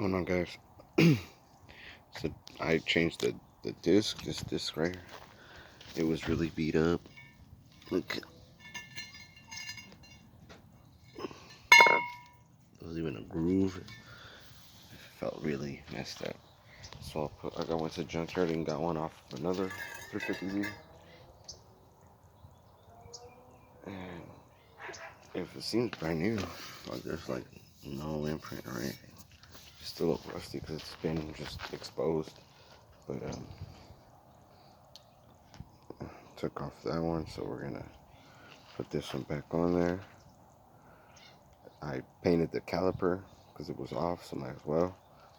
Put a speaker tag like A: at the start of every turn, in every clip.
A: Going on, guys? So I changed the disc, this disc right here. It was really beat up. Look, there was even a groove. It felt really messed up. So I went to the junkyard and got one off of another 350Z. And if it seems brand new, like there's like no imprint or anything. It's still a little rusty because it's been just exposed. But took off that one, so we're gonna put this one back on there. I painted the caliper because it was off, so might as well.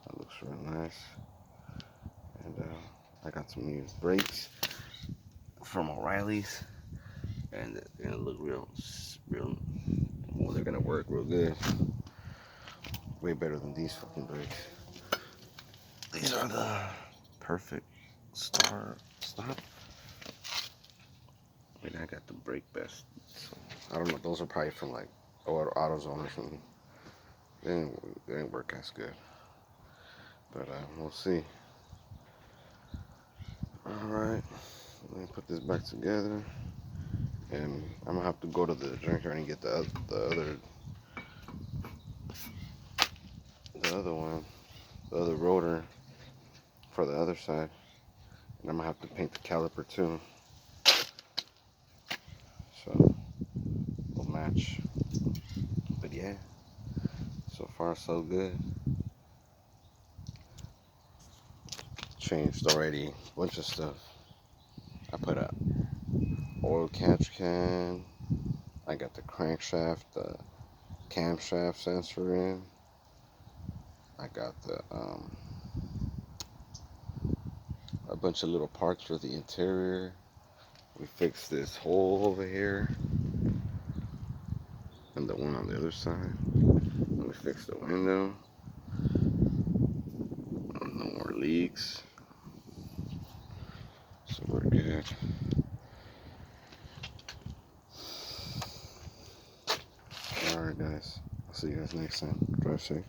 A: That looks real nice. And I got some new brakes from O'Reilly's, and they're gonna look real. Well, they're gonna work real good. Way better than these fucking brakes. These are the perfect stop. Wait, I got the brake best. So I don't know. Those are probably from like AutoZone or something. They didn't work as good, but we'll see. All right, let me put this back together, and I'm gonna have to go to the junkyard and get the other rotor for the other side, and I'm gonna have to paint the caliper too, so we'll match. But yeah, so far so good. Changed already a bunch of stuff. I put a oil catch can. I got the crankshaft, the camshaft sensor in. I got a bunch of little parts for the interior. We fixed this hole over here and the one on the other side. And we fixed the window. No more leaks. So we're good. Alright guys. I'll see you guys next time. Drive safe.